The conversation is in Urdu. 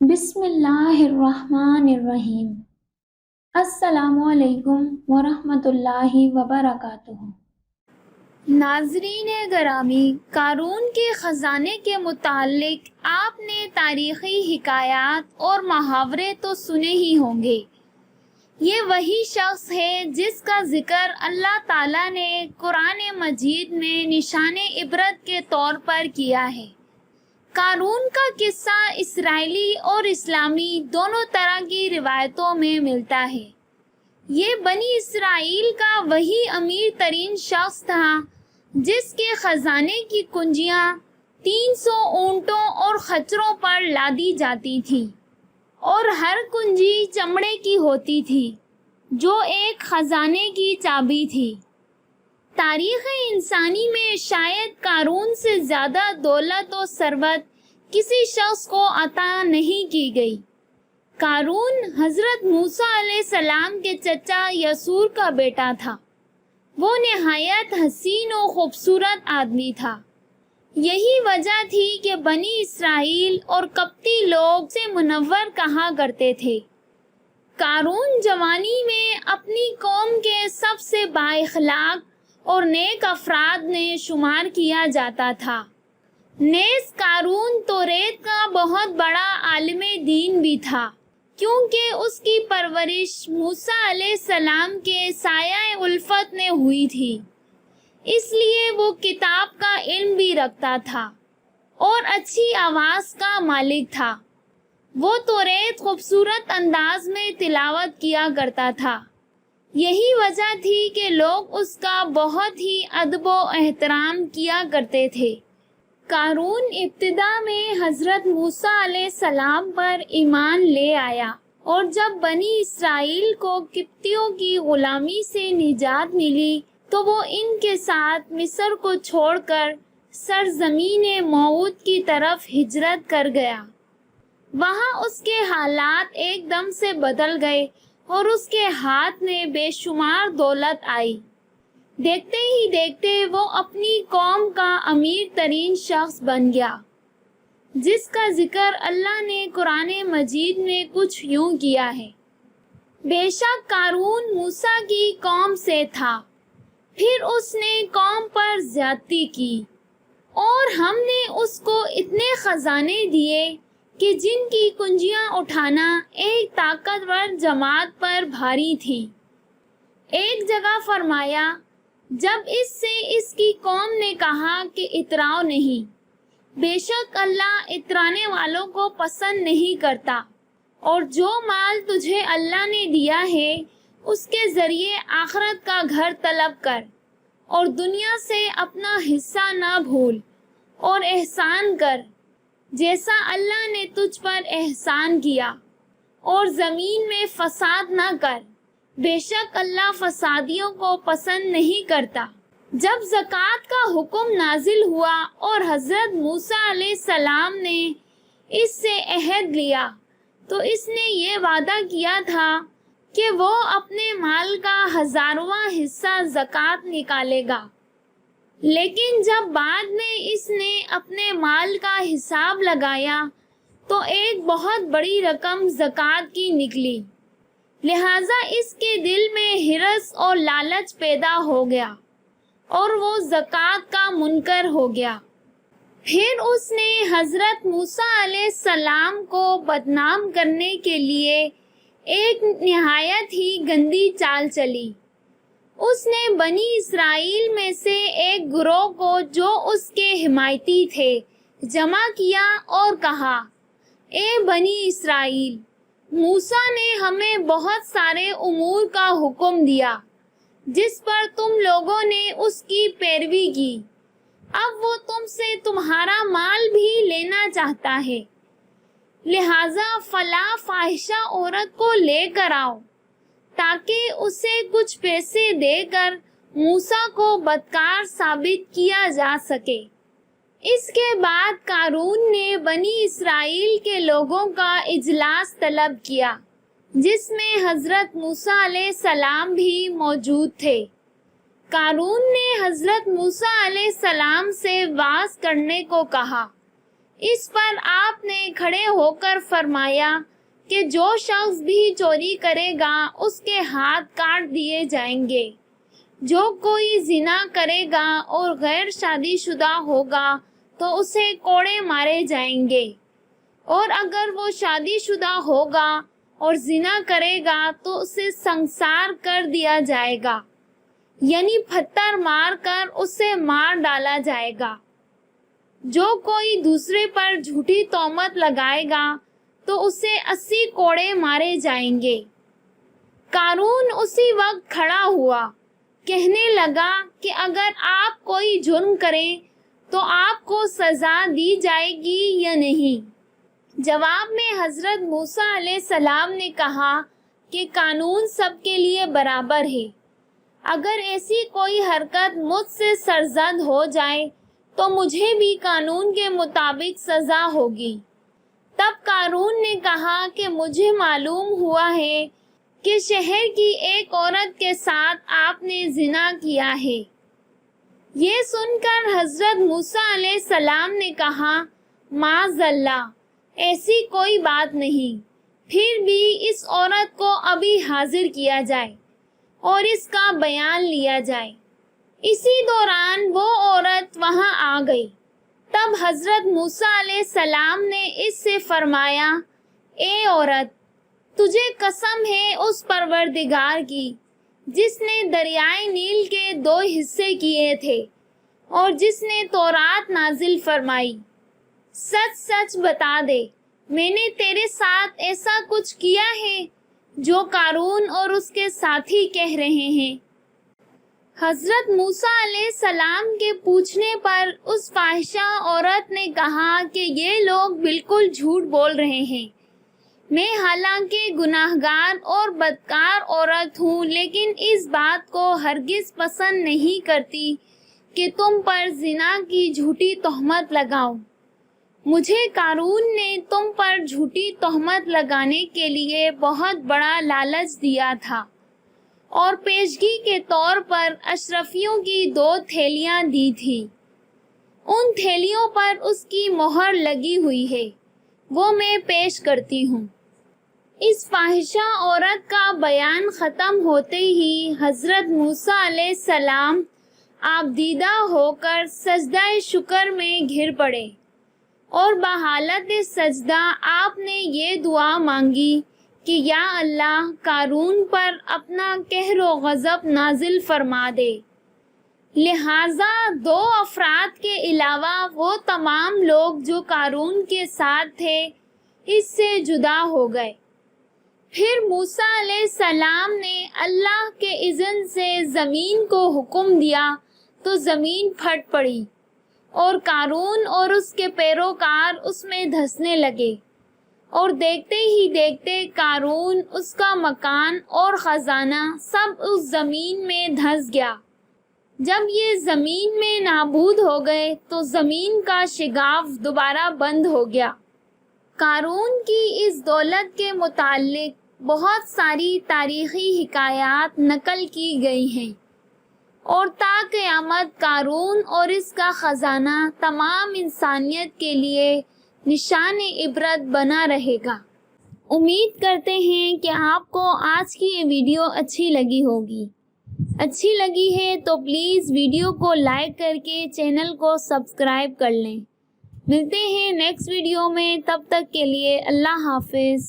بسم اللہ الرحمن الرحیم۔ السلام علیکم ورحمۃ اللہ وبرکاتہ۔ ناظرین گرامی، قارون کے خزانے کے متعلق آپ نے تاریخی حکایات اور محاورے تو سنے ہی ہوں گے۔ یہ وہی شخص ہے جس کا ذکر اللہ تعالیٰ نے قرآن مجید میں نشان عبرت کے طور پر کیا ہے۔ قارون کا قصہ اسرائیلی اور اسلامی دونوں طرح کی روایتوں میں ملتا ہے۔ یہ بنی اسرائیل کا وہی امیر ترین شخص تھا جس کے خزانے کی کنجیاں 300 اونٹوں اور خچروں پر لادی جاتی تھی، اور ہر کنجی چمڑے کی ہوتی تھی جو ایک خزانے کی چابی تھی۔ تاریخ انسانی میں شاید قارون سے زیادہ دولت و ثروت کسی شخص کو عطا نہیں کی گئی۔ قارون حضرت موسیٰ علیہ السلام کے چچا یسور کا بیٹا تھا۔ وہ نہایت حسین و خوبصورت آدمی تھا۔ یہی وجہ تھی کہ بنی اسرائیل اور قبطی لوگ سے منور کہا کرتے تھے۔ قارون جوانی میں اپنی قوم کے سب سے با اخلاق اور نیک افراد میں شمار کیا جاتا تھا۔ نیز قارون توریت کا بہت بڑا عالم دین بھی تھا، کیونکہ اس کی پرورش موسیٰ علیہ السلام کے سایہ الفت میں ہوئی تھی، اس لیے وہ کتاب کا علم بھی رکھتا تھا اور اچھی آواز کا مالک تھا۔ وہ توریت خوبصورت انداز میں تلاوت کیا کرتا تھا۔ یہی وجہ تھی کہ لوگ اس کا بہت ہی ادب و احترام کیا کرتے تھے۔ قارون ابتدا میں حضرت موسیٰ علیہ السلام پر ایمان لے آیا، اور جب بنی اسرائیل کو قبطیوں کی غلامی سے نجات ملی تو وہ ان کے ساتھ مصر کو چھوڑ کر سرزمین موعود کی طرف ہجرت کر گیا۔ وہاں اس کے حالات ایک دم سے بدل گئے اور اس کے ہاتھ میں بے شمار دولت آئی۔ دیکھتے ہی دیکھتے وہ اپنی قوم کا امیر ترین شخص بن گیا، جس کا ذکر اللہ نے قرآن مجید میں کچھ یوں کیا ہے: بے شک قارون موسیٰ کی قوم سے تھا، پھر اس نے قوم پر زیادتی کی، اور ہم نے اس کو اتنے خزانے دیے کہ جن کی کنجیاں اٹھانا ایک طاقتور جماعت پر بھاری تھی۔ ایک جگہ فرمایا، جب اس سے اس کی قوم نے کہا کہ اتراؤ نہیں، بے شک اللہ اترانے والوں کو پسند نہیں کرتا، اور جو مال تجھے اللہ نے دیا ہے اس کے ذریعے آخرت کا گھر طلب کر، اور دنیا سے اپنا حصہ نہ بھول، اور احسان کر جیسا اللہ نے تجھ پر احسان کیا، اور زمین میں فساد نہ کر، بے شک اللہ فسادیوں کو پسند نہیں کرتا۔ جب زکوٰۃ کا حکم نازل ہوا اور حضرت موسیٰ علیہ السلام نے اس سے عہد لیا تو اس نے یہ وعدہ کیا تھا کہ وہ اپنے مال کا 1000واں حصہ زکوٰۃ نکالے گا، لیکن جب بعد میں اس نے اپنے مال کا حساب لگایا تو ایک بہت بڑی رقم زکوٰۃ کی نکلی، لہٰذا اس کے دل میں حرص اور لالچ پیدا ہو گیا اور وہ زکوٰۃ کا منکر ہو گیا۔ پھر اس نے حضرت موسیٰ علیہ السلام کو بدنام کرنے کے لیے ایک نہایت ہی گندی چال چلی۔ اس نے بنی اسرائیل میں سے ایک گروہ کو جو اس کے حمایتی تھے جمع کیا اور کہا، اے بنی اسرائیل، موسیٰ نے ہمیں بہت سارے امور کا حکم دیا جس پر تم لوگوں نے اس کی پیروی کی، اب وہ تم سے تمہارا مال بھی لینا چاہتا ہے، لہٰذا فلاں فاحشہ عورت کو لے کر آؤ تاکہ اسے کچھ پیسے دے کر موسیٰ کو بدکار ثابت کیا جا سکے۔ اس کے بعد قارون نے بنی اسرائیل کے لوگوں کا اجلاس طلب کیا، جس میں حضرت موسیٰ علیہ السلام بھی موجود تھے۔ قارون نے حضرت موسیٰ علیہ السلام سے وعظ کرنے کو کہا، اس پر آپ نے کھڑے ہو کر فرمایا کہ جو شخص بھی چوری کرے گا اس کے ہاتھ کاٹ دیے جائیں گے، جو کوئی زنا کرے گا اور غیر شادی شدہ ہوگا تو اسے کوڑے مارے جائیں گے، اور اگر وہ شادی شدہ ہوگا اور زنا کرے گا تو اسے سنسار کر دیا جائے گا، یعنی پتھر مار کر اسے مار ڈالا جائے گا۔ جو کوئی دوسرے پر جھوٹی تہمت لگائے گا تو اسے 80 کوڑے مارے جائیں گے۔ قارون اسی وقت کھڑا ہوا، کہنے لگا کہ اگر آپ کوئی جرم کریں تو آپ کو سزا دی جائے گی یا نہیں؟ جواب میں حضرت موسیٰ علیہ السلام نے کہا کہ قانون سب کے لیے برابر ہے، اگر ایسی کوئی حرکت مجھ سے سرزد ہو جائے تو مجھے بھی قانون کے مطابق سزا ہوگی۔ تب قارون نے کہا کہ مجھے معلوم ہوا ہے کہ شہر کی ایک عورت کے ساتھ آپ نے زنا کیا ہے۔ یہ سن کر حضرت موسیٰ علیہ السلام نے کہا، معاذ اللہ، ایسی کوئی بات نہیں، پھر بھی اس عورت کو ابھی حاضر کیا جائے اور اس کا بیان لیا جائے۔ اسی دوران وہ عورت وہاں آ گئی۔ تب حضرت موسیٰ علیہ السلام نے اس سے فرمایا، اے عورت، تجھے قسم ہے اس پروردگار کی جس نے دریائے نیل کے 2 حصے کیے تھے اور جس نے تورات نازل فرمائی، سچ سچ بتا دے، میں نے تیرے ساتھ ایسا کچھ کیا ہے جو قارون اور اس کے ساتھی کہہ رہے ہیں؟ حضرت موسیٰ علیہ السلام کے پوچھنے پر اس فاحشہ عورت نے کہا کہ یہ لوگ بالکل جھوٹ بول رہے ہیں، میں حالانکہ گناہگار اور بدکار عورت ہوں، لیکن اس بات کو ہرگز پسند نہیں کرتی کہ تم پر زنا کی جھوٹی تہمت لگاؤں۔ مجھے قارون نے تم پر جھوٹی تہمت لگانے کے لیے بہت بڑا لالچ دیا تھا اور پیشگی کے طور پر اشرفیوں کی 2 تھیلیاں دی تھی۔ ان تھیلیوں پر اس کی مہر لگی ہوئی ہے، وہ میں پیش کرتی ہوں۔ اس فاحشہ عورت کا بیان ختم ہوتے ہی حضرت موسیٰ علیہ السلام آپ دیدہ ہو کر سجدہ شکر میں گر پڑے اور بحالت سجدہ آپ نے یہ دعا مانگی کہ یا اللہ، قارون پر اپنا قہر و غضب نازل فرما دے۔ لہٰذا 2 افراد کے علاوہ وہ تمام لوگ جو قارون کے ساتھ تھے اس سے جدا ہو گئے۔ پھر موسیٰ علیہ السلام نے اللہ کے اذن سے زمین کو حکم دیا تو زمین پھٹ پڑی اور قارون اور اس کے پیروکار اس میں دھسنے لگے، اور دیکھتے ہی دیکھتے قارون، اس کا مکان اور خزانہ سب اس زمین میں دھس گیا۔ جب یہ زمین میں نابود ہو گئے تو زمین کا شگاف دوبارہ بند ہو گیا۔ قارون کی اس دولت کے متعلق بہت ساری تاریخی حکایات نقل کی گئی ہیں، اور تا قیامت قارون اور اس کا خزانہ تمام انسانیت کے لیے نشان عبرت بنا رہے گا۔ امید کرتے ہیں کہ آپ کو آج کی یہ ویڈیو اچھی لگی ہوگی۔ اچھی لگی ہے تو پلیز ویڈیو کو لائک کر کے چینل کو سبسکرائب کر لیں۔ ملتے ہیں نیکسٹ ویڈیو میں، تب تک کے لیے اللہ حافظ۔